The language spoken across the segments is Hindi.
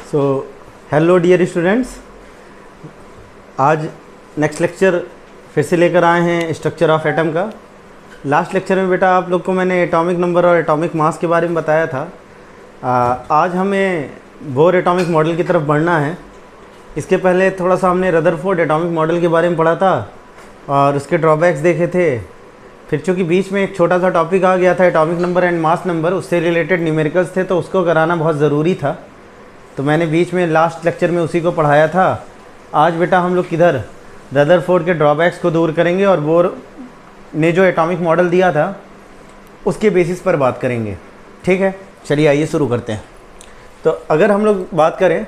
सो हेलो डियर स्टूडेंट्स, आज नेक्स्ट लेक्चर फिर से लेकर आए हैं स्ट्रक्चर ऑफ एटम का। लास्ट लेक्चर में बेटा आप लोग को मैंने एटॉमिक नंबर और एटॉमिक मास के बारे में बताया था। आज हमें बोर एटॉमिक मॉडल की तरफ बढ़ना है। इसके पहले थोड़ा सा हमने रदरफोर्ड एटॉमिक मॉडल के बारे में पढ़ा था और उसके ड्रॉबैक्स देखे थे। फिर चूँकि बीच में एक छोटा सा टॉपिक आ गया था atomic number and mass number, उससे रिलेटेड न्यूमेरिकल्स थे तो उसको कराना बहुत ज़रूरी था, तो मैंने बीच में लास्ट लेक्चर में उसी को पढ़ाया था। आज बेटा हम लोग किधर रदरफोर्ड के ड्रॉबैक्स को दूर करेंगे और बोर ने जो एटॉमिक मॉडल दिया था उसके बेसिस पर बात करेंगे। ठीक है, चलिए आइए शुरू करते हैं। तो अगर हम लोग बात करें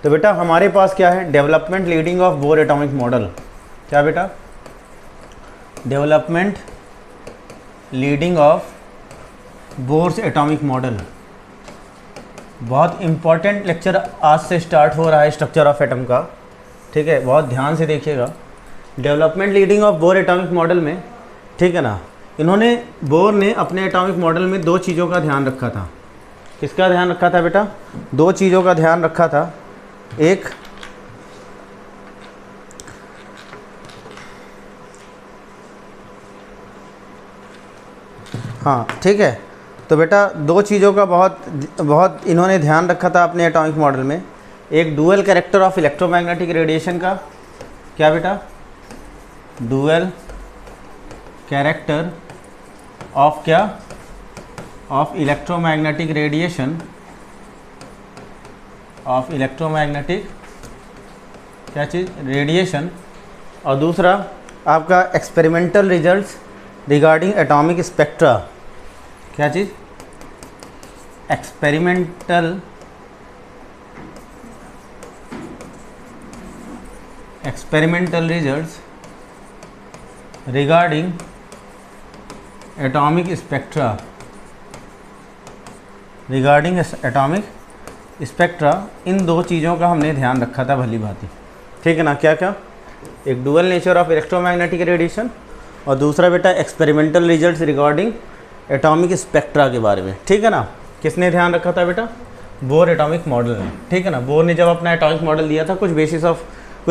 तो बेटा हमारे पास क्या है, development leading of bore atomic model. क्या बेटा, development leading of Bohr's atomic model. बहुत इम्पॉर्टेंट लेक्चर आज से स्टार्ट हो रहा है स्ट्रक्चर ऑफ एटम का। ठीक है, बहुत ध्यान से देखिएगा। Development leading of bore atomic model में, ठीक है ना, इन्होंने बोर ने अपने एटॉमिक मॉडल में दो चीज़ों का ध्यान रखा था। किसका ध्यान रखा था बेटा? दो चीज़ों का ध्यान रखा था। एक हाँ, ठीक है, तो बेटा दो चीज़ों का बहुत इन्होंने ध्यान रखा था अपने एटॉमिक मॉडल में। एक dual character of electromagnetic radiation का। क्या बेटा? डुअल कैरेक्टर ऑफ क्या? Of electromagnetic radiation, of electromagnetic क्या चीज़? रेडिएशन। और दूसरा आपका experimental results regarding atomic spectra. क्या चीज़? Experimental results regarding atomic spectra, regarding atomic spectra. इन दो चीज़ों का हमने ध्यान रखा था भली भांति। ठीक है ना? क्या क्या? एक dual nature of electromagnetic radiation और दूसरा बेटा experimental results regarding atomic spectra के बारे में। ठीक है ना? किसने ध्यान रखा था बेटा? बोर एटॉमिक मॉडल ने। ठीक है ना? बोर ने जब अपना एटॉमिक मॉडल दिया था, कुछ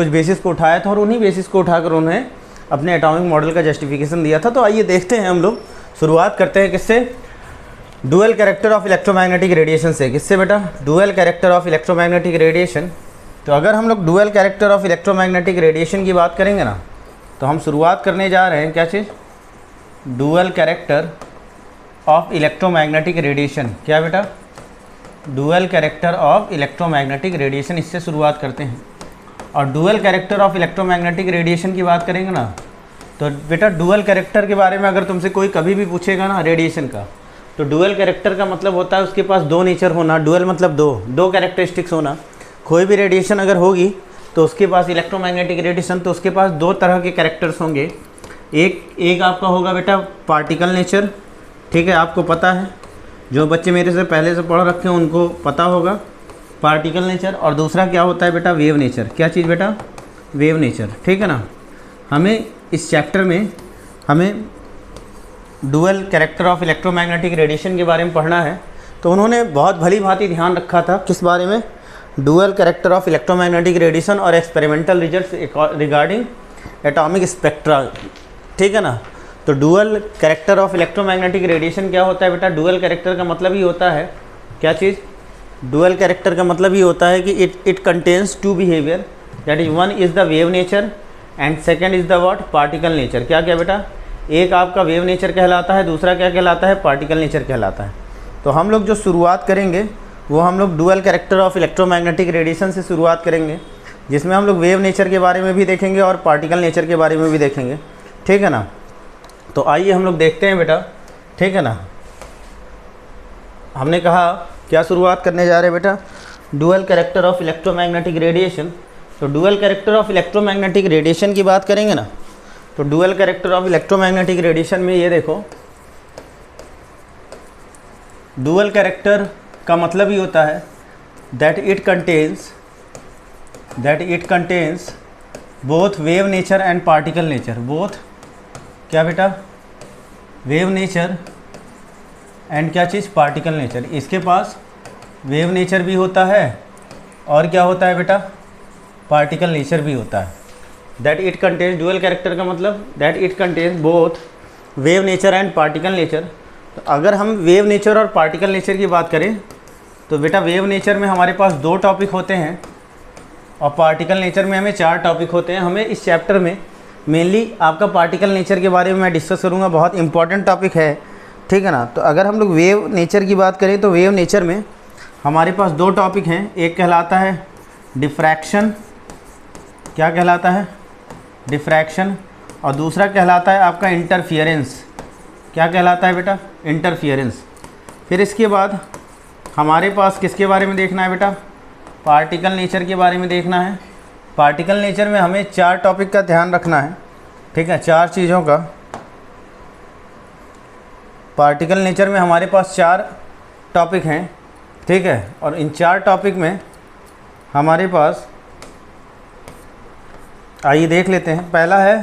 बेसिस को उठाया था और उन्हीं बेसिस को उठाकर उन्हें अपने एटॉमिक मॉडल का जस्टिफिकेशन दिया था। तो आइए देखते हैं, हम लोग शुरुआत करते हैं किससे? Dual character of electromagnetic radiation से। किससे बेटा? Dual character of electromagnetic radiation. तो अगर हम लोग dual character of electromagnetic radiation की बात करेंगे ना, तो हम शुरुआत करने जा रहे हैं क्या चीज़? Dual character of electromagnetic radiation. क्या बेटा? Dual character of electromagnetic radiation, इससे शुरुआत करते हैं। और dual character of electromagnetic radiation की बात करेंगे ना, तो बेटा डुअल कैरेक्टर के बारे में अगर तुमसे कोई कभी भी पूछेगा ना रेडिएशन का, तो डुअल कैरेक्टर का मतलब होता है उसके पास दो नेचर होना। डुअल मतलब दो कैरेक्टरिस्टिक्स होना। कोई भी रेडिएशन अगर होगी तो उसके पास इलेक्ट्रोमैग्नेटिक रेडिएशन, तो उसके पास दो तरह के कैरेक्टर्स होंगे। एक आपका होगा बेटा पार्टिकल नेचर। ठीक है, आपको पता है, जो बच्चे मेरे से पहले से पढ़ रखे हैं उनको पता होगा पार्टिकल नेचर। और दूसरा क्या होता है बेटा? Wave nature. क्या चीज़ बेटा? Wave nature. ठीक है ना? हमें इस चैप्टर में हमें dual character of electromagnetic radiation के बारे में पढ़ना है। तो उन्होंने बहुत भली भांति ध्यान रखा था किस बारे में? Dual character of electromagnetic radiation और experimental results regarding atomic spectra. ठीक है ना? तो dual character of electromagnetic radiation क्या होता है बेटा? डुअल कैरेक्टर का मतलब ही होता है क्या चीज़? डुअल कैरेक्टर का मतलब ही होता है कि it contains two behaviour, that is one is the wave nature and second is the what? Particle nature. क्या क्या बेटा? एक आपका वेव नेचर कहलाता है, दूसरा क्या कहलाता है? पार्टिकल नेचर कहलाता है। तो हम लोग जो शुरुआत करेंगे वो हम लोग dual character of electromagnetic radiation से शुरुआत करेंगे, जिसमें हम लोग वेव नेचर के बारे में भी देखेंगे और पार्टिकल नेचर के बारे में भी देखेंगे। ठीक है ना? तो आइए हम लोग देखते हैं बेटा। ठीक है ना? हमने कहा क्या शुरुआत करने जा रहे हैं बेटा? Dual character of electromagnetic radiation. तो dual character of electromagnetic radiation की बात करेंगे ना, तो dual character of electromagnetic radiation में ये देखो, डुअल कैरेक्टर का मतलब ही होता है that it contains both wave nature and particle nature. Both क्या बेटा? वेव नेचर एंड क्या चीज़? Particle nature. इसके पास वेव नेचर भी होता है और क्या होता है बेटा, पार्टिकल नेचर भी होता है। That it contains, dual character का मतलब that it contains both wave nature and particle nature. तो अगर हम वेव नेचर और पार्टिकल नेचर की बात करें तो बेटा वेव नेचर में हमारे पास 2 टॉपिक होते हैं और पार्टिकल नेचर में हमें 4 टॉपिक होते हैं। हमें इस चैप्टर में मेनली आपका पार्टिकल नेचर के बारे में मैं डिस्कस करूँगा, बहुत इंपॉर्टेंट टॉपिक है, ठीक है ना। तो अगर हम लोग वेव नेचर की बात करें तो वेव नेचर में हमारे पास 2 टॉपिक हैं। एक कहलाता है डिफ्रैक्शन, क्या कहलाता है, डिफ्रैक्शन, और दूसरा कहलाता है आपका इंटरफियरेंस। क्या कहलाता है बेटा, इंटरफियरेंस। फिर इसके बाद हमारे पास किसके बारे में देखना है बेटा, पार्टिकल नेचर के बारे में देखना है। पार्टिकल नेचर में हमें 4 टॉपिक का ध्यान रखना है, ठीक है, 4 चीज़ों का। पार्टिकल नेचर में हमारे पास 4 टॉपिक हैं, ठीक है, और इन 4 टॉपिक में हमारे पास, आइए देख लेते हैं। पहला है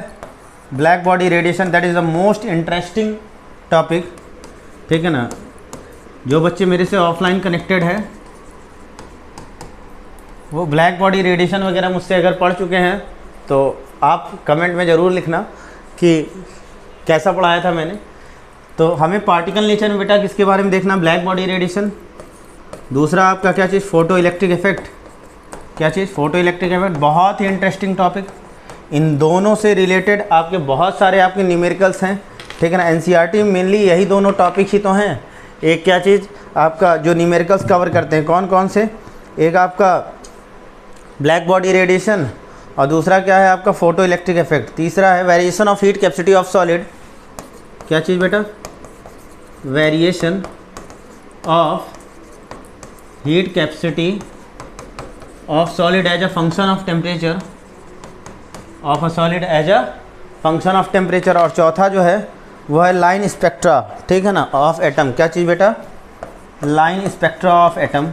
black body radiation, that is the most interesting topic, ठीक है ना। जो बच्चे मेरे से ऑफलाइन कनेक्टेड है वो ब्लैक बॉडी रेडिएशन वगैरह मुझसे अगर पढ़ चुके हैं तो आप कमेंट में ज़रूर लिखना कि कैसा पढ़ाया था मैंने। तो हमें पार्टिकल नेचर में बेटा किसके बारे में देखना, ब्लैक बॉडी रेडिएशन। दूसरा आपका क्या चीज़, फोटो इलेक्ट्रिक इफेक्ट। क्या चीज़, फोटो इलेक्ट्रिक इफेक्ट, बहुत ही इंटरेस्टिंग टॉपिक। इन दोनों से रिलेटेड आपके बहुत सारे आपके न्यूमेरिकल्स हैं, ठीक है ना। एनसीईआरटी में मेनली यही दोनों टॉपिक ही तो हैं। एक क्या चीज़ आपका जो न्यूमेरिकल्स कवर करते हैं, कौन कौन से, एक आपका ब्लैक बॉडी रेडिएशन और दूसरा क्या है आपका फोटो इलेक्ट्रिक इफेक्ट। तीसरा है variation of heat capacity of solid. क्या चीज़ बेटा, variation of heat capacity of solid as a function of temperature, of a solid as a function of temperature. और चौथा जो है वो है लाइन स्पेक्ट्रा, ठीक है ना, ऑफ एटम। क्या चीज़ बेटा, line spectra of atom.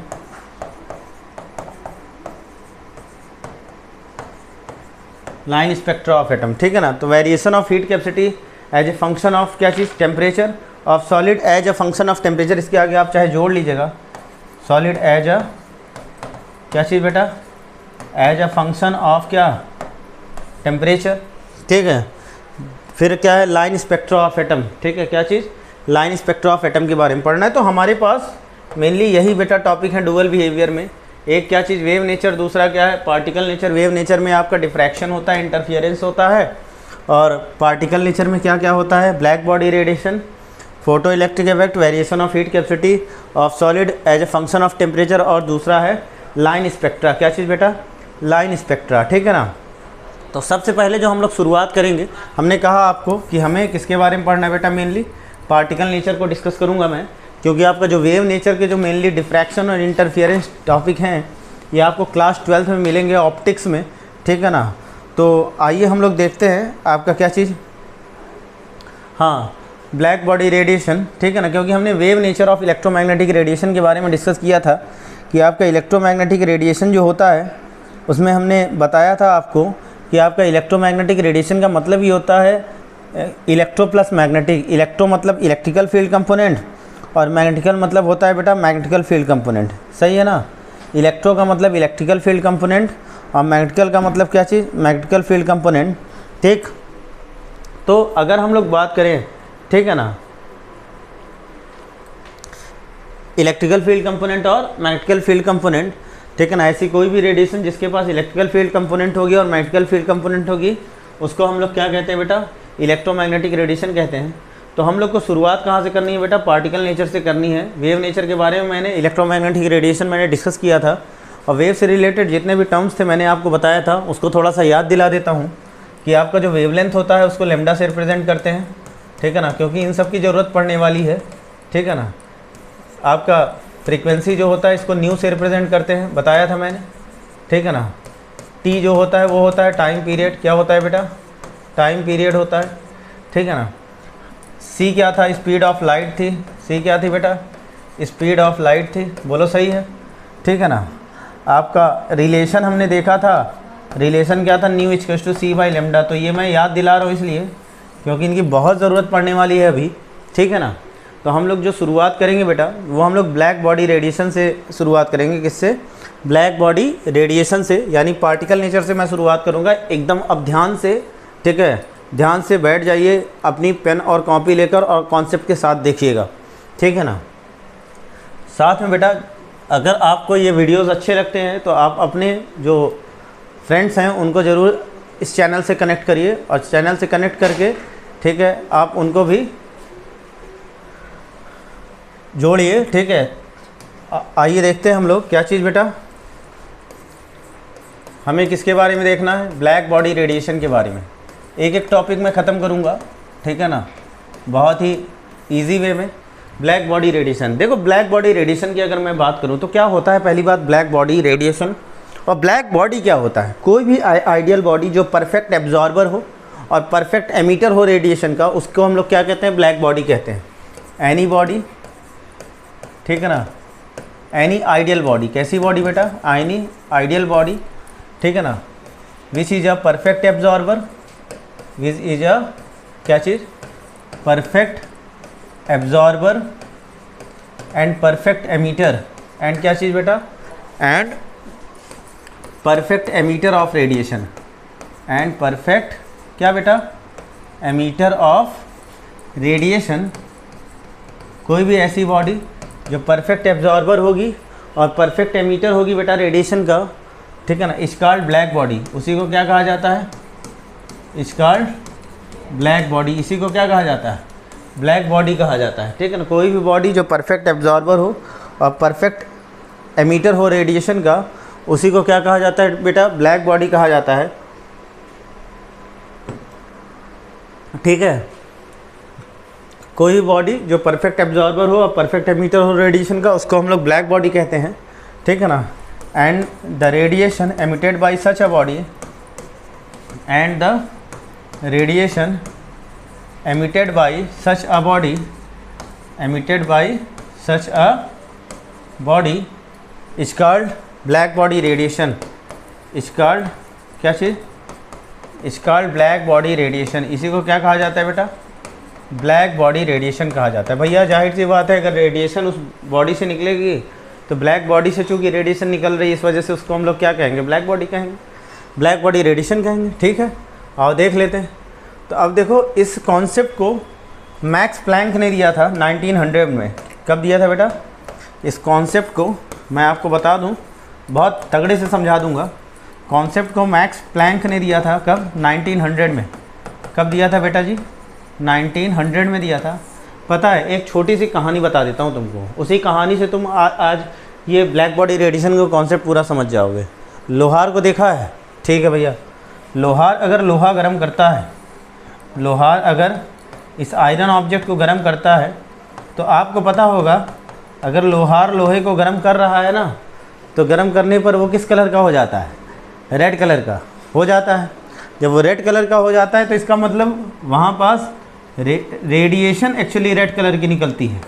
Line spectra of atom, ठीक है ना। तो variation of heat capacity as a function of क्या चीज़, temperature, of solid as a function of temperature. इसके आगे आप चाहे जोड़ लीजिएगा, सॉलिड एज अ क्या चीज़ बेटा, एज अ फंक्शन ऑफ क्या, टेम्परेचर, ठीक है। फिर क्या है, लाइन स्पेक्ट्रा ऑफ एटम, ठीक है। क्या चीज़, लाइन स्पेक्ट्रा ऑफ एटम के बारे में पढ़ना है। तो हमारे पास मेनली यही बेटा टॉपिक है डुअल बिहेवियर में। एक क्या चीज़, वेव नेचर, दूसरा क्या है, पार्टिकल नेचर। वेव नेचर में आपका डिफ्रैक्शन होता है, इंटरफियरेंस होता है, और पार्टिकल नेचर में क्या क्या होता है, black body radiation, photo electric effect, variation of heat capacity of solid as a function of temperature, और दूसरा है लाइन स्पेक्ट्रा। क्या चीज़ बेटा, लाइन स्पेक्ट्रा, ठीक है ना। तो सबसे पहले जो हम लोग शुरुआत करेंगे, हमने कहा आपको कि हमें किसके बारे में पढ़ना है बेटा, मेनली पार्टिकल नेचर को डिस्कस करूंगा मैं, क्योंकि आपका जो वेव नेचर के जो मेनली डिफ्रैक्शन और इंटरफियरेंस टॉपिक हैं ये आपको क्लास 12th में मिलेंगे ऑप्टिक्स में, ठीक है ना। तो आइए हम लोग देखते हैं आपका क्या चीज़, हाँ, ब्लैक बॉडी रेडिएशन, ठीक है ना। क्योंकि हमने wave nature of electromagnetic radiation के बारे में डिस्कस किया था कि आपका इलेक्ट्रोमैग्नेटिक रेडिएशन जो होता है उसमें हमने बताया था आपको कि आपका इलेक्ट्रोमैग्नेटिक रेडिएशन का मतलब ही होता है इलेक्ट्रो प्लस मैग्नेटिक। इलेक्ट्रो मतलब इलेक्ट्रिकल फील्ड कंपोनेंट और मैग्नेटिकल मतलब होता है बेटा मैग्नेटिकल फील्ड कंपोनेंट, सही है ना। इलेक्ट्रो का मतलब इलेक्ट्रिकल फील्ड कंपोनेंट और मैग्नेटिकल का मतलब क्या चीज़, मैग्नेटिकल फील्ड कंपोनेंट, ठीक। तो अगर हम लोग बात करें, ठीक है ना, इलेक्ट्रिकल फील्ड कंपोनेंट और मैग्नेटिकल फील्ड कंपोनेंट, ठीक है ना, ऐसी कोई भी रेडिएशन जिसके पास इलेक्ट्रिकल फील्ड कंपोनेंट होगी और मैग्नेटिकल फील्ड कंपोनेंट होगी उसको हम लोग क्या कहते हैं बेटा, इलेक्ट्रोमैग्नेटिक रेडिएशन कहते हैं। तो हम लोग को शुरुआत कहाँ से करनी है बेटा, पार्टिकल नेचर से करनी है। वेव नेचर के बारे में मैंने इलेक्ट्रोमैग्नेटिक रेडिएशन मैंने डिस्कस किया था और वेव से रिलेटेड जितने भी टर्म्स थे मैंने आपको बताया था, उसको थोड़ा सा याद दिला देता हूँ कि आपका जो वेवलेंथ होता है उसको लैम्डा से रिप्रेजेंट करते हैं, ठीक है ना, क्योंकि इन सब की ज़रूरत पड़ने वाली है, ठीक है ना। आपका फ्रीक्वेंसी जो होता है इसको न्यू से रिप्रेजेंट करते हैं, बताया था मैंने, ठीक है ना। टी जो होता है वो होता है टाइम पीरियड, क्या होता है बेटा, टाइम पीरियड होता है, ठीक है ना। सी क्या था, स्पीड ऑफ लाइट थी, सी क्या थी बेटा, स्पीड ऑफ लाइट थी, बोलो सही है, ठीक है ना। आपका रिलेशन हमने देखा था, रिलेशन क्या था, nu equals to C by lambda. तो ये मैं याद दिला रहा हूँ इसलिए क्योंकि इनकी बहुत ज़रूरत पड़ने वाली है अभी, ठीक है ना। तो हम लोग जो शुरुआत करेंगे बेटा वो हम लोग ब्लैक बॉडी रेडिएशन से शुरुआत करेंगे। किससे? ब्लैक बॉडी रेडिएशन से, यानी पार्टिकल नेचर से मैं शुरुआत करूँगा एकदम। अब ध्यान से, ठीक है, ध्यान से बैठ जाइए, अपनी पेन और कॉपी लेकर और कॉन्सेप्ट के साथ देखिएगा, ठीक है ना। साथ में बेटा अगर आपको ये वीडियोस अच्छे लगते हैं तो आप अपने जो फ्रेंड्स हैं उनको ज़रूर इस चैनल से कनेक्ट करिए, और चैनल से कनेक्ट करके, ठीक है, आप उनको भी जोड़िए, ठीक है। आइए देखते हैं हम लोग क्या चीज़ बेटा, हमें किसके बारे में देखना है? ब्लैक बॉडी रेडिएशन के बारे में। एक एक टॉपिक मैं ख़त्म करूँगा, ठीक है ना, बहुत ही इजी वे में। ब्लैक बॉडी रेडिएशन, देखो ब्लैक बॉडी रेडिएशन की अगर मैं बात करूँ तो क्या होता है? पहली बात ब्लैक बॉडी रेडिएशन, और ब्लैक बॉडी क्या होता है? कोई भी आइडियल बॉडी जो परफेक्ट एब्जॉर्बर हो और परफेक्ट एमिटर हो रेडिएशन का, उसको हम लोग क्या कहते हैं? ब्लैक बॉडी कहते हैं। एनी बॉडी, ठीक है ना, एनी आइडियल बॉडी। कैसी बॉडी बेटा? एनी आइडियल बॉडी, ठीक है ना, which is a perfect absorber, which is a क्या चीज़? Perfect absorber and perfect emitter, and क्या चीज़ बेटा? And perfect emitter of radiation, and perfect क्या बेटा? Emitter of radiation. कोई भी ऐसी बॉडी जो परफेक्ट एब्जॉर्बर होगी और परफेक्ट एमिटर होगी बेटा रेडिएशन का, ठीक है ना, इज कॉल्ड ब्लैक बॉडी। उसी को क्या कहा जाता है? Is called black body. इसी को क्या कहा जाता है? ब्लैक बॉडी कहा जाता है, ठीक है ना। कोई भी बॉडी जो परफेक्ट एब्जॉर्बर हो और परफेक्ट एमिटर हो रेडिएशन का, उसी को क्या कहा जाता है बेटा? ब्लैक बॉडी कहा जाता है, ठीक है। कोई भी बॉडी जो परफेक्ट एब्जॉर्बर हो और परफेक्ट एमिटर हो रेडिएशन का, उसको हम लोग ब्लैक बॉडी कहते हैं, ठीक है ना। And the radiation emitted by such a body, and the radiation emitted by such a body, emitted by such a body is called black body radiation, is called क्या चीज़? is called black body radiation। इसी को क्या कहा जाता है बेटा? ब्लैक बॉडी रेडिएशन कहा जाता है। भैया जाहिर सी बात है, अगर रेडिएशन उस बॉडी से निकलेगी तो ब्लैक बॉडी से चूँकि रेडिएशन निकल रही है, इस वजह से उसको हम लोग क्या कहेंगे? ब्लैक बॉडी कहेंगे, ब्लैक बॉडी रेडिएशन कहेंगे, ठीक है। आओ देख लेते हैं। तो अब देखो, इस कॉन्सेप्ट को मैक्स प्लैंक ने दिया था 1900 में। कब दिया था बेटा? इस कॉन्सेप्ट को मैं आपको बता दूं, बहुत तगड़े से समझा दूंगा। कॉन्सेप्ट को मैक्स प्लैंक ने दिया था कब? 1900 में। कब दिया था बेटा जी? 1900 में दिया था। पता है, एक छोटी सी कहानी बता देता हूं तुमको, उसी कहानी से तुम आज ये ब्लैक बॉडी रेडिएशन का कॉन्सेप्ट पूरा समझ जाओगे। लोहार को देखा है? ठीक है भैया, लोहार अगर लोहा गर्म करता है, लोहार अगर इस आयरन ऑब्जेक्ट को गर्म करता है, तो आपको पता होगा अगर लोहार लोहे को गर्म कर रहा है ना, तो गर्म करने पर वो किस कलर का हो जाता है? रेड कलर का हो जाता है। जब वो रेड कलर का हो जाता है तो इसका मतलब वहाँ पास रेडिएशन एक्चुअली रेड कलर की निकलती है,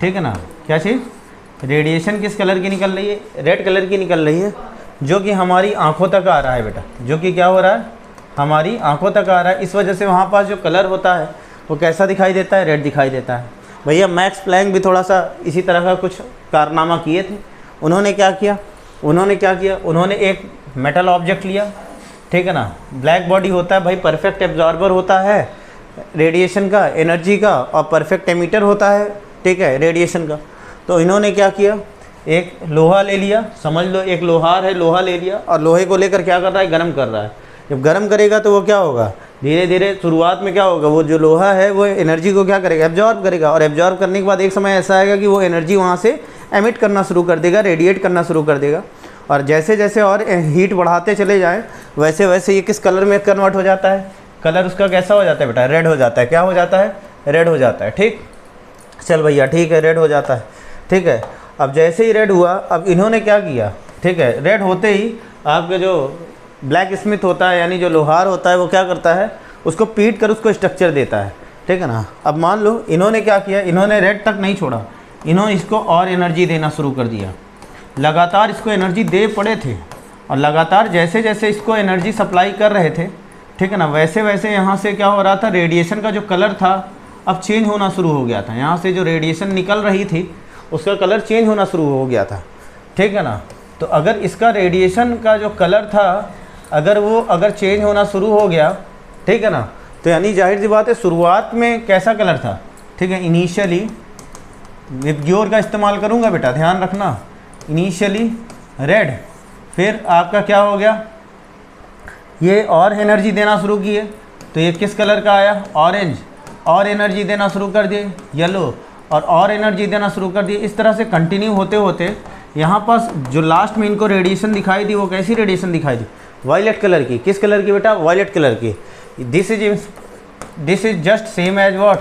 ठीक है ना। क्या चीज़? रेडिएशन किस कलर की निकल रही है? रेड कलर की निकल रही है, जो कि हमारी आँखों तक आ रहा है बेटा, जो कि क्या हो रहा है? हमारी आंखों तक आ रहा है। इस वजह से वहाँ पास जो कलर होता है वो कैसा दिखाई देता है? रेड दिखाई देता है। भैया मैक्स प्लैंक भी थोड़ा सा इसी तरह का कुछ कारनामा किए थे। उन्होंने क्या किया? उन्होंने एक मेटल ऑब्जेक्ट लिया, ठीक है ना। ब्लैक बॉडी होता है भाई, परफेक्ट एब्जॉर्बर होता है रेडिएशन का, एनर्जी का, और परफेक्ट एमिटर होता है, ठीक है, रेडिएशन का। तो इन्होंने क्या किया? एक लोहा ले लिया, समझ लो एक लोहार है, लोहा ले लिया और लोहे को लेकर क्या कर रहा है? गर्म कर रहा है। जब गर्म करेगा तो वो क्या होगा? धीरे धीरे शुरुआत में क्या होगा? वो जो लोहा है वो एनर्जी को क्या करेगा? एब्जॉर्ब करेगा, और एब्जॉर्ब करने के बाद एक समय ऐसा आएगा कि वो एनर्जी वहाँ से एमिट करना शुरू कर देगा, रेडिएट करना शुरू कर देगा। और जैसे जैसे और हीट बढ़ाते चले जाएँ, वैसे वैसे ये किस कलर में कन्वर्ट हो जाता है? कलर उसका कैसा हो जाता है बेटा? रेड हो जाता है। क्या हो जाता है? रेड हो जाता है, ठीक। चल भैया ठीक है, रेड हो जाता है, ठीक है। अब जैसे ही रेड हुआ, अब इन्होंने क्या किया? ठीक है, रेड होते ही आपके जो ब्लैक स्मिथ होता है, यानी जो लोहार होता है, वो क्या करता है? उसको पीट कर उसको स्ट्रक्चर देता है, ठीक है ना। अब मान लो इन्होंने क्या किया? इन्होंने रेड तक नहीं छोड़ा, इन्होंने इसको और एनर्जी देना शुरू कर दिया। लगातार इसको एनर्जी दे पड़े थे, और लगातार जैसे जैसे इसको एनर्जी सप्लाई कर रहे थे, ठीक है ना, वैसे वैसे यहाँ से क्या हो रहा था? रेडिएशन का जो कलर था अब चेंज होना शुरू हो गया था, यहाँ से जो रेडिएशन निकल रही थी उसका कलर चेंज होना शुरू हो गया था, ठीक है ना। तो अगर इसका रेडिएशन का जो कलर था अगर चेंज होना शुरू हो गया, ठीक है ना, तो यानी जाहिर सी बात है शुरुआत में कैसा कलर था, ठीक है, इनिशियली विबग्योर का इस्तेमाल करूँगा बेटा, ध्यान रखना, इनिशियली रेड, फिर आपका क्या हो गया, ये और एनर्जी देना शुरू किए, तो ये किस कलर का आया, ऑरेंज, और एनर्जी देना शुरू कर दिए येलो, और एनर्जी देना शुरू कर दिए। इस तरह से कंटिन्यू होते होते यहाँ पास जो लास्ट में इनको रेडिएशन दिखाई दी वो कैसी रेडिएशन दिखाई दी, वायलेट कलर की। किस कलर की बेटा, वायलेट कलर की। This is just same as what,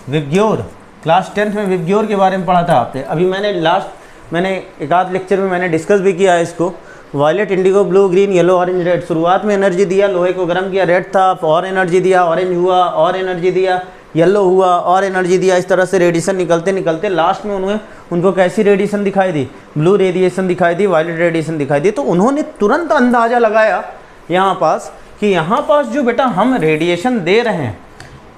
VIBGYOR. Class 10th में विबग्योर के बारे में पढ़ा था आपने। अभी मैंने एक आध लेक्चर में मैंने डिस्कस भी किया है इसको। Violet, indigo, blue, green, yellow, orange, red. शुरुआत में एनर्जी दिया, लोहे को गर्म किया, रेड था, और एनर्जी दिया, ऑरेंज हुआ, और एनर्जी दिया, येलो हुआ, और एनर्जी दिया। इस तरह से रेडिएशन निकलते निकलते लास्ट में उनको कैसी रेडिएशन दिखाई दी, ब्लू रेडिएशन दिखाई दी, वायलेट रेडिएशन दिखाई दी। तो उन्होंने तुरंत अंदाज़ा लगाया यहाँ पास कि यहाँ पास जो बेटा हम रेडिएशन दे रहे हैं,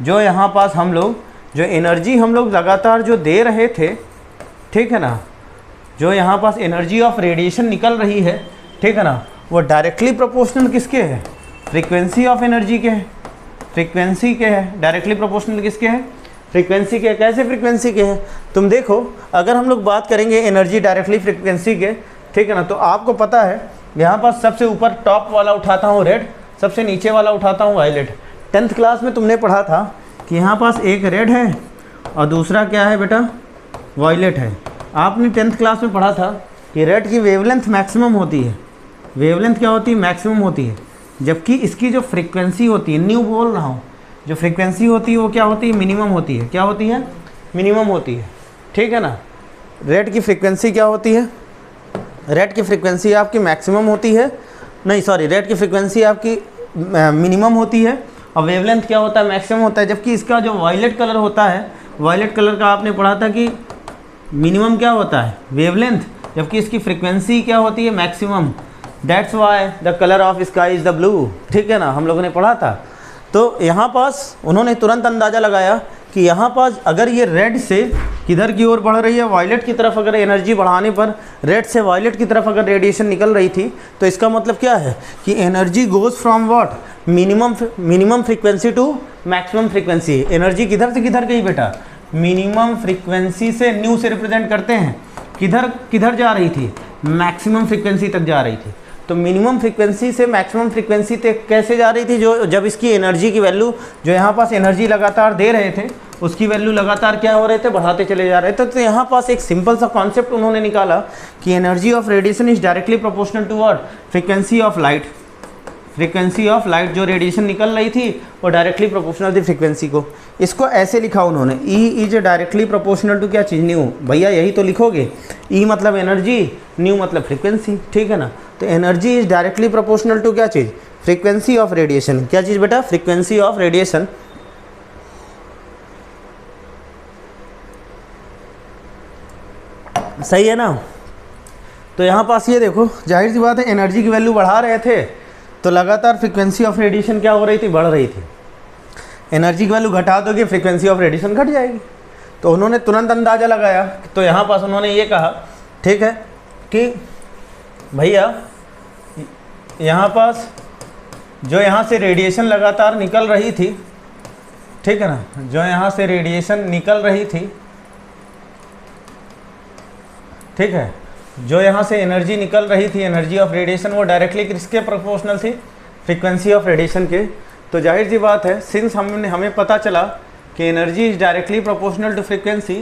जो यहाँ पास हम लोग जो एनर्जी हम लोग लगातार जो दे रहे थे, ठीक है ना, जो यहाँ पास एनर्जी ऑफ रेडिएशन निकल रही है, ठीक है ना, वो डायरेक्टली प्रोपोर्शनल किसके है, फ्रीक्वेंसी ऑफ एनर्जी के है, फ्रीक्वेंसी के है। डायरेक्टली प्रोपोर्शनल किसके है, फ्रीक्वेंसी के। कैसे फ्रीक्वेंसी के हैं, तुम देखो, अगर हम लोग बात करेंगे एनर्जी डायरेक्टली फ्रीक्वेंसी के, ठीक है ना, तो आपको पता है यहाँ पास सबसे ऊपर टॉप वाला उठाता हूँ रेड, सबसे नीचे वाला उठाता हूँ वायलेट। 10th क्लास में तुमने पढ़ा था कि यहाँ पास एक रेड है और दूसरा क्या है बेटा, वायलेट है। आपने 10th क्लास में पढ़ा था कि रेड की वेवलेंथ मैक्सिमम होती है। वेवलेंथ क्या होती है, मैक्सिमम होती है, जबकि इसकी जो फ्रीक्वेंसी होती है, न्यू बोल रहा हूँ, जो फ्रीक्वेंसी होती है वो क्या होती है, मिनिमम होती है। क्या होती है, मिनिमम होती है, ठीक है ना। रेड की फ्रीक्वेंसी क्या होती है, रेड की फ्रीक्वेंसी आपकी मैक्सिमम होती है, नहीं सॉरी, रेड की फ्रीक्वेंसी आपकी मिनिमम होती है और वेवलेंथ क्या होता है, मैक्सिमम होता है। जबकि इसका जो वायलेट कलर होता है, वायलेट कलर का आपने पढ़ा था कि मिनिमम क्या होता है, वेवलेंथ, जबकि इसकी फ्रीक्वेंसी क्या होती है, maximum. That's why the colour of sky is the blue, ठीक है ना, हम लोगों ने पढ़ा था। तो यहाँ पास उन्होंने तुरंत अंदाज़ा लगाया कि यहाँ पास अगर ये रेड से किधर की ओर बढ़ रही है, वायलेट की तरफ, अगर एनर्जी बढ़ाने पर रेड से वायलेट की तरफ अगर रेडिएशन निकल रही थी, तो इसका मतलब क्या है कि energy goes from what, minimum frequency to maximum frequency. Energy किधर से किधर गई बेटा, मिनिमम फ्रीक्वेंसी से, न्यू से रिप्रेजेंट करते हैं, किधर जा रही थी, मैक्सिमम फ्रीक्वेंसी तक जा रही थी। तो मिनिमम फ्रीक्वेंसी से मैक्सिमम फ्रीक्वेंसी तक कैसे जा रही थी, जो जब इसकी एनर्जी की वैल्यू, जो यहाँ पास एनर्जी लगातार दे रहे थे, उसकी वैल्यू लगातार क्या हो रहे थे, बढ़ाते चले जा रहे थे। तो यहाँ पास एक सिंपल सा कॉन्सेप्ट उन्होंने निकाला कि energy of radiation is directly proportional to what, frequency of light. Frequency of light जो रेडिएशन निकल रही थी वो डायरेक्टली प्रोपोर्शनल थी फ्रीक्वेंसी को। इसको ऐसे लिखा उन्होंने, E is directly proportional to क्या चीज़, न्यू। भैया यही तो लिखोगे, ई मतलब एनर्जी, न्यू मतलब फ्रीक्वेंसी, ठीक है ना। तो energy is directly proportional to क्या चीज़, फ्रीक्वेंसी ऑफ रेडिएशन। क्या चीज़ बेटा, फ्रीक्वेंसी ऑफ रेडिएशन। सही है ना। तो यहाँ पास ये देखो, जाहिर सी बात है एनर्जी की वैल्यू बढ़ा रहे थे तो लगातार फ्रीक्वेंसी ऑफ रेडिएशन क्या हो रही थी, बढ़ रही थी। एनर्जी की वैल्यू घटा दोगे, फ्रीक्वेंसी ऑफ रेडिएशन घट जाएगी। तो उन्होंने तुरंत अंदाज़ा लगाया। तो यहाँ पास उन्होंने ये कहा, ठीक है, कि भैया यहाँ पास जो यहाँ से रेडिएशन लगातार निकल रही थी, ठीक है ना, जो यहाँ से रेडिएशन निकल रही थी, ठीक है, जो यहाँ से एनर्जी निकल रही थी, एनर्जी ऑफ रेडिएशन, वो डायरेक्टली किसके प्रोपोर्शनल थी, फ्रीक्वेंसी ऑफ रेडिएशन के। तो जाहिर सी बात है, सिंस हमें पता चला कि energy is directly proportional to frequency,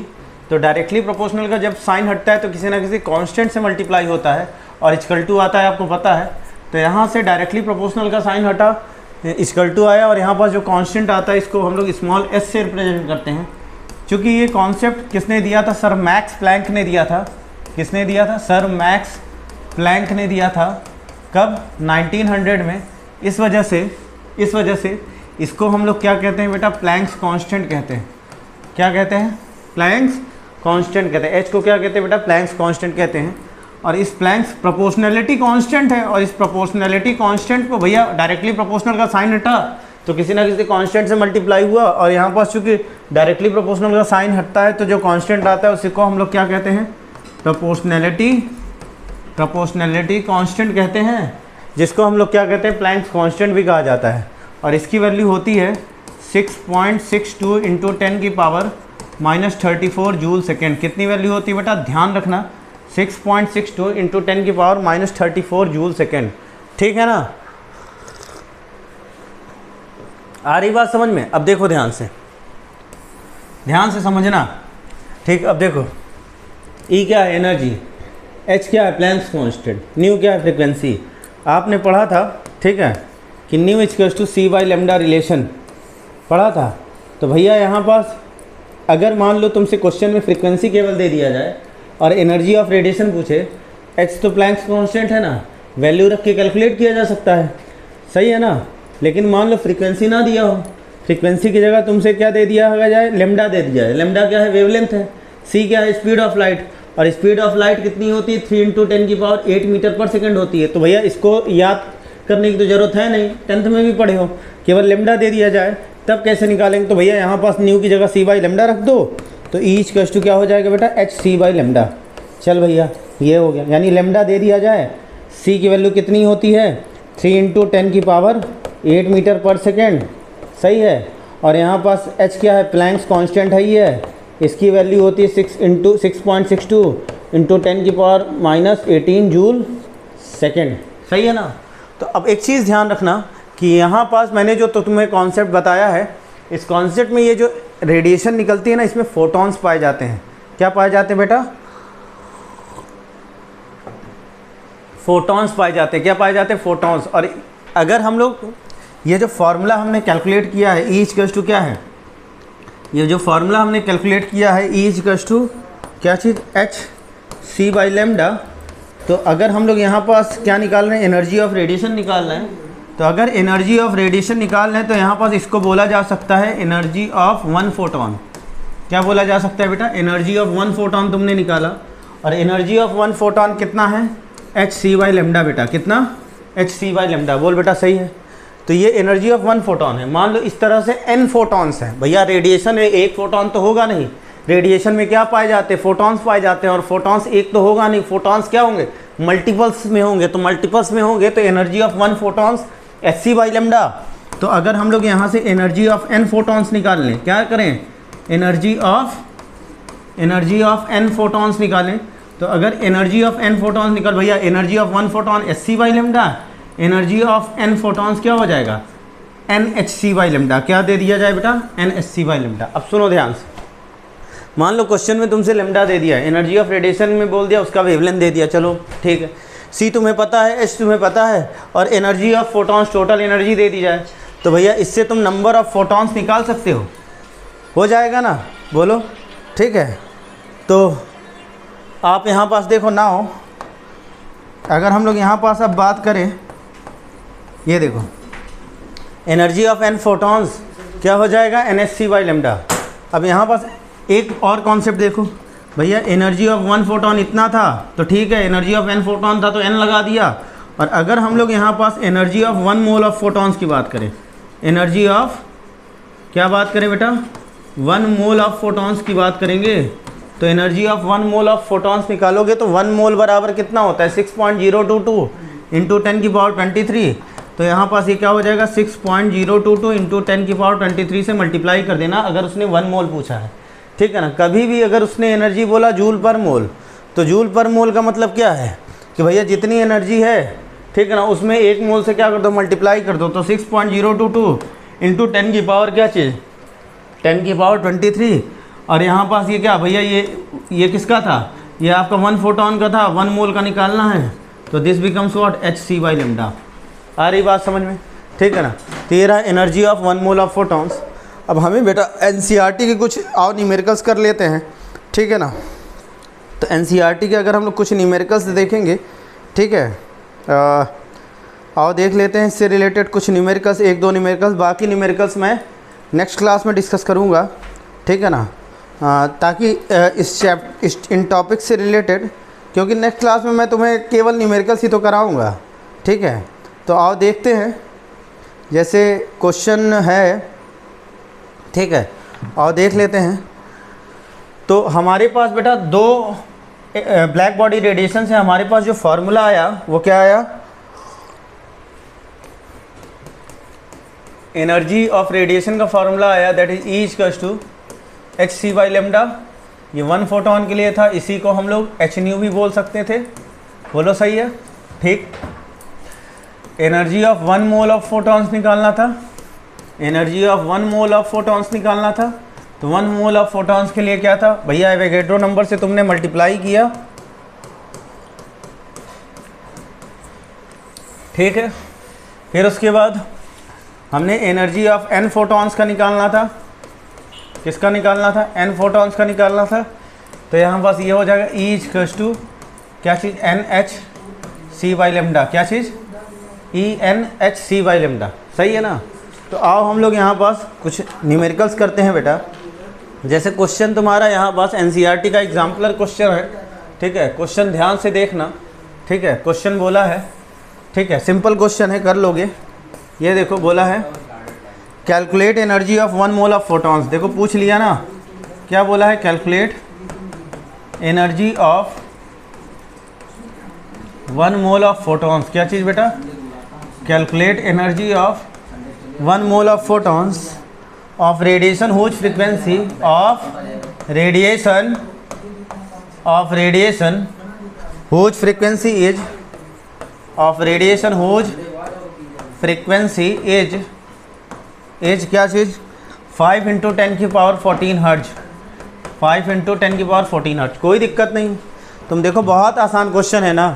तो डायरेक्टली प्रोपोर्शनल का जब साइन हटता है तो किसी ना किसी कांस्टेंट से मल्टीप्लाई होता है और इक्वल टू आता है, आपको पता है। तो यहाँ से डायरेक्टली प्रोपोर्शनल का साइन हटा, इक्वल टू आया, और यहाँ पास जो कांस्टेंट आता है इसको हम लोग स्मॉल एस से रिप्रेजेंट करते हैं। क्योंकि ये कॉन्सेप्ट किसने दिया था, सर मैक्स प्लैंक ने दिया था। किसने दिया था, सर मैक्स प्लैंक ने दिया था। कब, 1900 में। इस वजह से इसको हम लोग क्या कहते हैं बेटा, प्लैंक्स कांस्टेंट कहते हैं। क्या कहते हैं, प्लैंक्स कांस्टेंट कहते हैं। एच को क्या कहते हैं बेटा, प्लैंक्स कांस्टेंट कहते हैं। और इस प्लैंक्स प्रोपोर्शनैलिटी कांस्टेंट है, और इस प्रोपोर्शनैलिटी कांस्टेंट को भैया डायरेक्टली प्रोपोर्शनल का साइन हटा तो किसी ना किसी कांस्टेंट से मल्टीप्लाई हुआ, और यहाँ पास चूँकि डायरेक्टली प्रोपोर्शनल का साइन हटता है तो जो कांस्टेंट आता है उसी को हम लोग क्या कहते हैं, प्रोपोर्शनैलिटी कांस्टेंट कहते हैं, जिसको हम लोग क्या कहते हैं, प्लैंक्स कांस्टेंट भी कहा जाता है। और इसकी वैल्यू होती है 6.62 इंटू 10 की पावर -34 जूल सेकेंड। कितनी वैल्यू होती है बेटा, ध्यान रखना, 6.62 इंटू 10 की पावर -34 जूल सेकेंड। ठीक है ना, आ रही बात समझ में? अब देखो ध्यान से समझना। ठीक, अब देखो E क्या है, एनर्जी, H क्या है, प्लैंक्स कांस्टेंट, न्यू क्या है, फ्रीक्वेंसी। आपने पढ़ा था, ठीक है, कि nu equals to C by lambda relation पढ़ा था। तो भैया यहाँ पास अगर मान लो तुमसे क्वेश्चन में फ्रीक्वेंसी केवल दे दिया जाए और एनर्जी ऑफ रेडिएशन पूछे, H तो प्लैंक्स कांस्टेंट है ना, वैल्यू रख के कैलकुलेट किया जा सकता है, सही है ना। लेकिन मान लो फ्रीक्वेंसी ना दिया हो, फ्रीक्वेंसी की जगह तुमसे क्या दे दिया जाए, लेमडा दे दिया जाए। लेमडा क्या है, वेवलेंथ है। C क्या है, स्पीड ऑफ लाइट, और स्पीड ऑफ लाइट कितनी होती है, 3 इंटू 10 की पावर 8 मीटर पर सेकंड होती है। तो भैया इसको याद करने की तो ज़रूरत है नहीं, 10th में भी पढ़े हो, केवल लेमडा दे दिया जाए तब कैसे निकालेंगे। तो भैया यहाँ पास न्यू की जगह C बाई लेमडा रख दो, तो E इक्वल्स टू क्या हो जाएगा बेटा, HC बाई लेमडा। चल भैया ये हो गया, यानी लेमडा दे दिया जाए, C की वैल्यू कितनी होती है, 3 इंटू 10 की पावर 8 मीटर पर सेकेंड, सही है। और यहाँ पास H क्या है, प्लैंक्स कांस्टेंट है, ये है, इसकी वैल्यू होती है 6.62 इंटू 10 की पावर -18 जूल सेकेंड, सही है ना। तो अब एक चीज़ ध्यान रखना कि यहाँ पास मैंने जो तो तुम्हें कॉन्सेप्ट बताया है, इस कॉन्सेप्ट में ये जो रेडिएशन निकलती है ना, इसमें फोटॉन्स पाए जाते हैं। क्या पाए जाते हैं बेटा, फोटॉन्स पाए जाते हैं। क्या पाए जाते हैं, फोटॉन्स। और अगर हम लोग ये जो फार्मूला हमने कैलकुलेट किया है, E इक्वल्स टू क्या है, ये जो फार्मूला हमने कैलकुलेट किया है, E इक्वल्स टू क्या चीज़, HC बाई लेमडा। तो अगर हम लोग यहाँ पास क्या निकाल रहे हैं, एनर्जी ऑफ रेडिएशन निकाल रहे हैं, तो अगर एनर्जी ऑफ रेडिएशन निकाल रहे हैं तो यहाँ पास इसको बोला जा सकता है एनर्जी ऑफ 1 फोटोन। क्या बोला जा सकता है बेटा, एनर्जी ऑफ 1 फोटोन तुमने निकाला, और एनर्जी ऑफ 1 फोटोन कितना है, HC बाई लेमडा। बेटा कितना, HC बाई लेमडा, बोल बेटा सही है। तो ये एनर्जी ऑफ 1 फोटोन है। मान लो इस तरह से n फोटॉन्स हैं, भैया रेडिएशन में एक फोटोन तो होगा नहीं, रेडिएशन में क्या पाए जाते हैं, फोटॉन्स पाए जाते हैं, और फोटॉन्स एक तो होगा नहीं, फोटॉन्स क्या होंगे, मल्टीपल्स में होंगे। तो मल्टीपल्स में होंगे तो energy of 1 photons HC by lambda. तो अगर हम लोग यहाँ से एनर्जी ऑफ n फोटॉन्स निकाल लें, क्या करें, एनर्जी ऑफ n फोटॉन्स निकालें, तो अगर एनर्जी ऑफ n फोटॉन्स निकाल, भैया energy of 1 photon HC by lambda, energy of n photons क्या हो जाएगा, NHC बाई लेमडा। क्या दे दिया जाए बेटा, NHC बाई लेमडा। अब सुनो ध्यान से, मान लो क्वेश्चन में तुमसे लेमडा दे दिया, एनर्जी ऑफ रेडिएशन में बोल दिया, उसका वेवलेंथ दे दिया, चलो ठीक है, C तुम्हें पता है, H तुम्हें पता है, और energy of photons total energy दे दी जाए, तो भैया इससे तुम नंबर ऑफ फोटॉन्स निकाल सकते हो जाएगा ना, बोलो ठीक है। तो आप यहाँ पास देखो ना हो, अगर हम लोग यहाँ पास अब बात करें, ये देखो एनर्जी ऑफ n फोटॉन्स क्या हो जाएगा, NHC बाई लेमडा। अब यहाँ पास एक और कॉन्सेप्ट देखो, भैया एनर्जी ऑफ 1 फोटॉन इतना था तो ठीक है, एनर्जी ऑफ n फोटॉन था तो n लगा दिया। और अगर हम लोग यहाँ पास energy of 1 mole of photons की बात करें, एनर्जी ऑफ क्या बात करें बेटा, 1 मोल ऑफ फोटॉन्स की बात करेंगे, तो energy of 1 mole of photons निकालोगे तो 1 मोल बराबर कितना होता है, 6.022 इंटू 10 की पावर 23। तो यहाँ पास ये क्या हो जाएगा, 6.022 इंटू 10 की पावर 23 से मल्टीप्लाई कर देना अगर उसने 1 मोल पूछा है, ठीक है ना। कभी भी अगर उसने एनर्जी बोला जूल पर मोल, तो जूल पर मोल का मतलब क्या है कि भैया जितनी एनर्जी है, ठीक है ना, उसमें 1 मोल से क्या कर दो, मल्टीप्लाई कर दो। तो 6.022 इंटू 10 की पावर क्या चीज़, 10 की पावर 23। और यहाँ पास ये क्या भैया, ये किसका था, ये आपका 1 फोटॉन का था, 1 मोल का निकालना है, तो this becomes what, HC by lambda. आ रही बात समझ में, ठीक है ना। तो ये रहा energy of 1 mole of photons. अब हमें बेटा NCERT के कुछ और न्यूमेरिकल्स कर लेते हैं, ठीक है ना। तो NCERT के अगर हम लोग कुछ न्यूमेरिकल्स देखेंगे, ठीक है, आओ देख लेते हैं इससे रिलेटेड कुछ न्यूमेरिकल्स, 1-2 न्यूमेरिकल्स। बाकी न्यूमेरिकल्स मैं नेक्स्ट क्लास में डिस्कस करूँगा, ठीक है ना, ताकि इन टॉपिक से रिलेटेड, क्योंकि नेक्स्ट क्लास में मैं तुम्हें केवल न्यूमेरिकल्स ही तो कराऊँगा, ठीक है। तो आओ देखते हैं जैसे क्वेश्चन है, ठीक है, और देख लेते हैं। तो हमारे पास बेटा दो ब्लैक बॉडी रेडिएशन से हमारे पास जो फॉर्मूला आया वो क्या आया, एनर्जी ऑफ रेडिएशन का फॉर्मूला आया that is E equals to H C by lambda. ये 1 फोटोन के लिए था, इसी को हम लोग एच न्यू भी बोल सकते थे। बोलो सही है, ठीक। Energy of 1 mole of photons निकालना था, energy of 1 mole of photons निकालना था। तो 1 मोल ऑफ फोटॉन्स के लिए क्या था भैया, एवोगैड्रो नंबर से तुमने मल्टीप्लाई किया, ठीक है। फिर उसके बाद हमने एनर्जी ऑफ n फोटॉन्स का निकालना था। किसका निकालना था, n फोटॉन्स का निकालना था। तो यहाँ पास ये हो जाएगा E इक्वल्स टू क्या चीज़, NH C बाई लेमडा। क्या चीज़, ENH C बाई लेमडा, सही है ना। तो आओ हम लोग यहाँ पास कुछ न्यूमेरिकल्स करते हैं बेटा। जैसे क्वेश्चन तुम्हारा यहाँ पास NCERT का एग्जाम्पलर क्वेश्चन है, ठीक है। क्वेश्चन ध्यान से देखना, ठीक है। क्वेश्चन बोला है, ठीक है, सिंपल क्वेश्चन है, कर लोगे। ये देखो बोला है calculate energy of 1 mole of photons. देखो पूछ लिया ना, क्या बोला है, calculate energy of 1 mole of photons. क्या चीज़ बेटा, calculate energy of 1 mole of photons of radiation whose frequency of radiation whose frequency is of radiation whose frequency as क्या चीज़ 5 × 10 की पावर 14 हर्ट्ज, 5 × 10 की पावर 14 हर्ट्ज। कोई दिक्कत नहीं। तुम देखो बहुत आसान क्वेश्चन है ना।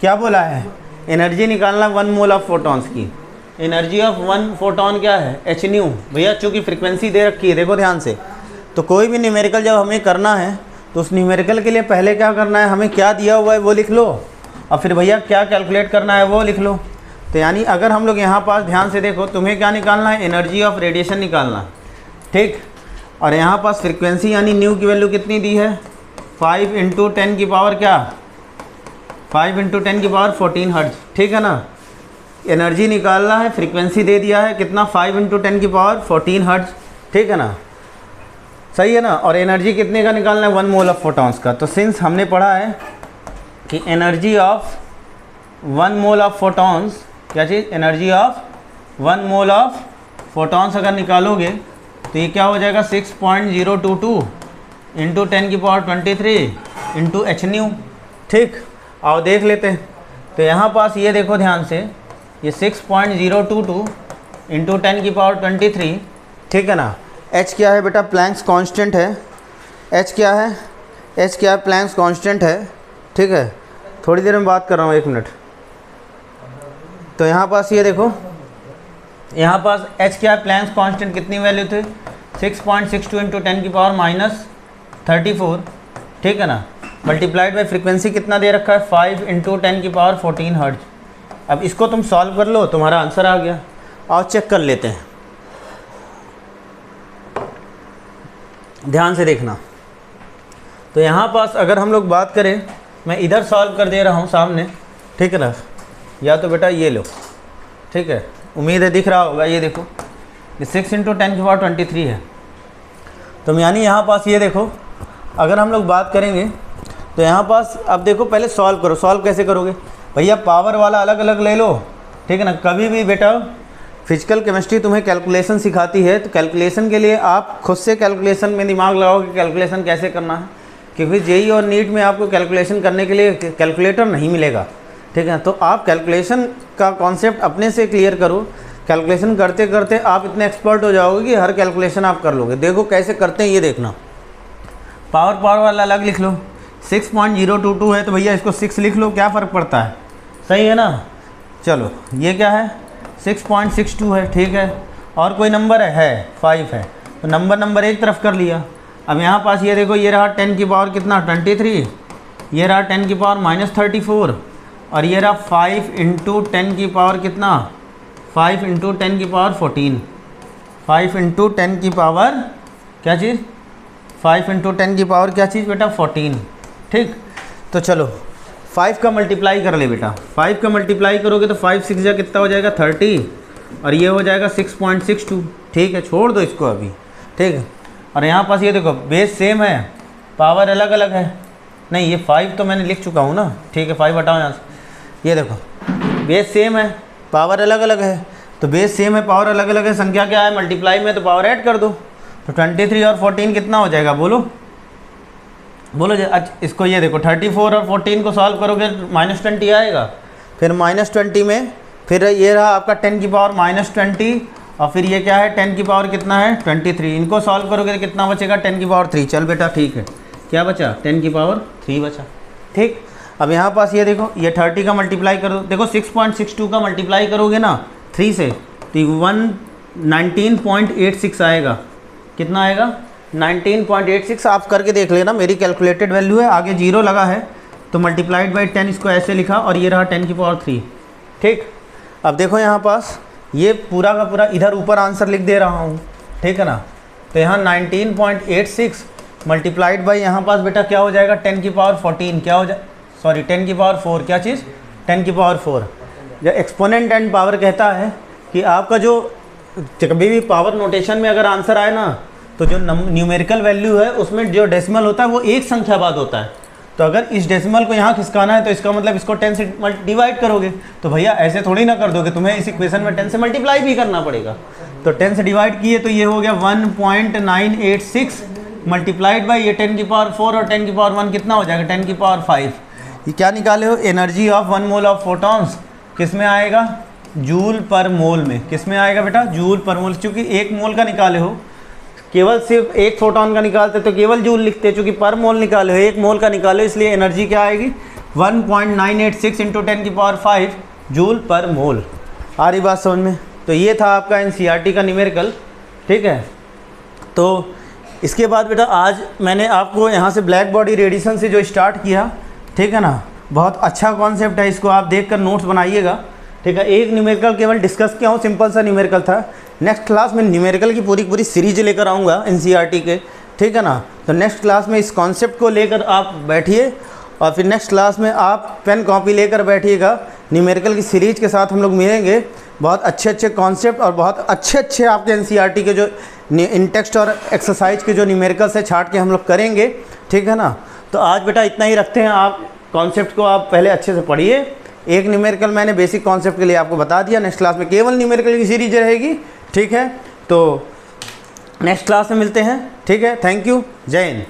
क्या बोला है, एनर्जी निकालना 1 मोल ऑफ फोटॉन्स की। एनर्जी ऑफ 1 फोटॉन क्या है, एच न्यू। भैया चूँकि फ्रीक्वेंसी दे रखी है, देखो ध्यान से। तो कोई भी न्यूमेरिकल जब हमें करना है तो उस न्यूमेरिकल के लिए पहले क्या करना है, हमें क्या दिया हुआ है वो लिख लो, और फिर भैया क्या कैलकुलेट करना है वो लिख लो। तो यानी अगर हम लोग यहाँ पास ध्यान से देखो, तुम्हें क्या निकालना है, एनर्जी ऑफ रेडिएशन निकालना, ठीक। और यहाँ पास फ्रीक्वेंसी यानी न्यू की वैल्यू कितनी दी है, 5 × 10 की पावर क्या, 5 × 10 की पावर 14 हर्ट्ज, ठीक है ना। एनर्जी निकालना है, फ्रीक्वेंसी दे दिया है कितना, 5 × 10 की पावर 14 हर्ट्ज, ठीक है ना, सही है ना। और एनर्जी कितने का निकालना है, 1 मोल ऑफ फोटॉन्स का। तो सिंस हमने पढ़ा है कि energy of 1 mole of photons, क्या चीज़, energy of 1 mole of photons अगर निकालोगे तो ये क्या हो जाएगा, 6.022 × 10 की पावर 23 × h न्यू, ठीक। आओ देख लेते हैं। तो यहाँ पास ये देखो ध्यान से, ये 6.022 × 10 की पावर 23, ठीक है ना। h क्या है बेटा, प्लैंक्स कांस्टेंट है। h क्या है, h क्या है, प्लैंक्स कांस्टेंट है, ठीक है। थोड़ी देर में बात कर रहा हूँ, 1 मिनट। तो यहाँ पास ये देखो, यहाँ पास h क्या है, प्लैंक्स कांस्टेंट कितनी वैल्यू थे, 6.62 × 10 की पावर -34, ठीक है ना। मल्टीप्लाइड बाई फ्रीक्वेंसी कितना दे रखा है, 5 × 10 की पावर 14 हर्ट्ज। अब इसको तुम सॉल्व कर लो, तुम्हारा आंसर आ गया। और चेक कर लेते हैं, ध्यान से देखना। तो यहाँ पास अगर हम लोग बात करें, मैं इधर सॉल्व कर दे रहा हूँ सामने, ठीक है ना। या तो बेटा ये लो, ठीक है, उम्मीद है दिख रहा होगा। ये देखो, ये 6 × 10 की पावर 23 है। तो यानी यहाँ पास ये देखो, अगर हम लोग बात करेंगे तो यहाँ पास अब देखो, पहले सॉल्व करो। सॉल्व कैसे करोगे भैया, पावर वाला अलग अलग ले लो, ठीक है ना। कभी भी बेटा फिजिकल केमिस्ट्री तुम्हें कैलकुलेशन सिखाती है, तो कैलकुलेशन के लिए आप खुद से कैलकुलेशन में दिमाग लगाओ कि कैलकुलेशन कैसे करना है, क्योंकि जेईई और नीट में आपको कैलकुलेशन करने के लिए कैलकुलेटर नहीं मिलेगा, ठीक है। तो आप कैलकुलेशन का कॉन्सेप्ट अपने से क्लियर करो। कैलकुलेशन करते करते आप इतने एक्सपर्ट हो जाओगे कि हर कैलकुलेशन आप कर लोगे। देखो कैसे करते हैं, ये देखना। पावर वाला अलग लिख लो, 6.022 है तो भैया इसको 6 लिख लो, क्या फ़र्क पड़ता है, सही है ना। चलो ये क्या है, 6.62 है, ठीक है। और कोई नंबर है 5 है, तो नंबर एक तरफ कर लिया। अब यहाँ पास ये देखो, ये रहा 10 की पावर कितना 23, ये रहा 10 की पावर -34, और ये रहा 5 × 10 की पावर कितना, 5 × 10 की पावर 14, 5 × 10 की पावर क्या चीज़, 5 × 10 की पावर क्या चीज़ बेटा, 14, ठीक। तो चलो 5 का मल्टीप्लाई कर ले बेटा, 5 का मल्टीप्लाई करोगे तो 5 6 जा कितना हो जाएगा 30, और ये हो जाएगा 6.62। ठीक है, छोड़ दो इसको अभी। ठीक है, और यहाँ पास ये देखो बेस सेम है, पावर अलग अलग है। नहीं, ये 5 तो मैंने लिख चुका हूँ ना। ठीक है, 5 हटाओ यहाँ से। ये देखो बेस सेम है, पावर अलग अलग है। तो बेस सेम है, पावर अलग अलग है, संख्या क्या है मल्टीप्लाई में, तो पावर ऐड कर दो। तो 23 और 14 कितना हो जाएगा, बोलो बोलो। अच्छा इसको ये देखो 34 और 14 को सॉल्व करोगे -20 आएगा। फिर -20 में फिर ये रहा आपका 10 की पावर -20, और फिर ये क्या है 10 की पावर कितना है 23। इनको सॉल्व करोगे तो कितना बचेगा 10 की पावर 3। चल बेटा ठीक है, क्या बचा 10 की पावर 3 बचा। ठीक, अब यहाँ पास ये देखो ये 30 का मल्टीप्लाई कर दो। देखो 6.62 का मल्टीप्लाई करोगे ना 3 से तो 19.86 आएगा। कितना आएगा 19.86। आप करके देख लेना, मेरी कैलकुलेटेड वैल्यू है, आगे 0 लगा है तो मल्टीप्लाइड बाई 10 इसको ऐसे लिखा, और ये रहा 10 की पावर 3। ठीक, अब देखो यहाँ पास ये पूरा का पूरा इधर ऊपर आंसर लिख दे रहा हूँ। ठीक है ना, तो यहाँ 19.86 मल्टीप्लाइड बाई यहाँ पास बेटा क्या हो जाएगा 10 की पावर 14। क्या हो जाए, सॉरी 10 की पावर 4। क्या चीज़ 10 की पावर 4। जब एक्सपोनेंट एंड पावर कहता है कि आपका जो कभी भी पावर नोटेशन में अगर आंसर आए ना, तो जो न्यूमेरिकल वैल्यू है उसमें जो डेसिमल होता है वो एक संख्या बाद होता है। तो अगर इस डेसिमल को यहाँ खिसकाना है तो इसका मतलब इसको 10 से डिवाइड करोगे। तो भैया ऐसे थोड़ी ना कर दोगे, तुम्हें इस इक्वेशन में 10 से मल्टीप्लाई भी करना पड़ेगा। तो 10 से डिवाइड किए तो ये हो गया 1.986 मल्टीप्लाइड बाई ये 10 की पावर 4, और 10 की पावर 1 कितना हो जाएगा 10 की पावर 5। ये क्या निकाले हो, energy of 1 mole of photons किस में आएगा, जूल पर मोल में। किस में आएगा बेटा, जूल पर मोल। चूँकि 1 मोल का निकाले हो, केवल सिर्फ 1 फोटॉन का निकालते तो केवल जूल लिखते, चूँकि पर मोल निकाले हो 1 मोल का निकाले, इसलिए एनर्जी क्या आएगी 1.986 इंटू 10 की पावर 5 जूल पर मोल। आ रही बात समझ में। तो ये था आपका एनसीईआरटी का न्यूमेरिकल। ठीक है, तो इसके बाद बेटा आज मैंने आपको यहाँ से ब्लैक बॉडी रेडिएशन से जो स्टार्ट किया, ठीक है ना, बहुत अच्छा कॉन्सेप्ट है, इसको आप देखकर नोट्स बनाइएगा। ठीक है, एक न्यूमेरिकल केवल डिस्कस किया हूँ, सिंपल सा न्यूमेरिकल था। नेक्स्ट क्लास में न्यूमेरिकल की पूरी सीरीज लेकर आऊँगा एनसीईआरटी के। ठीक है ना, तो नेक्स्ट क्लास में इस कॉन्सेप्ट को लेकर आप बैठिए, और फिर नेक्स्ट क्लास में आप पेन कॉपी लेकर बैठिएगा। न्यूमेरिकल की सीरीज के साथ हम लोग मिलेंगे। बहुत अच्छे कॉन्सेप्ट और बहुत अच्छे आपके एनसीईआरटी के जो इन टेक्स्ट और एक्सरसाइज के जो न्यूमेरिकल्स है छाट के हम लोग करेंगे। ठीक है ना, तो आज बेटा इतना ही रखते हैं। आप कॉन्सेप्ट को आप पहले अच्छे से पढ़िए। एक न्यूमेरिकल मैंने बेसिक कॉन्सेप्ट के लिए आपको बता दिया। नेक्स्ट क्लास में केवल न्यूमेरिकल की सीरीज रहेगी। ठीक है, तो नेक्स्ट क्लास में मिलते हैं। ठीक है, थैंक यू, जय हिंद।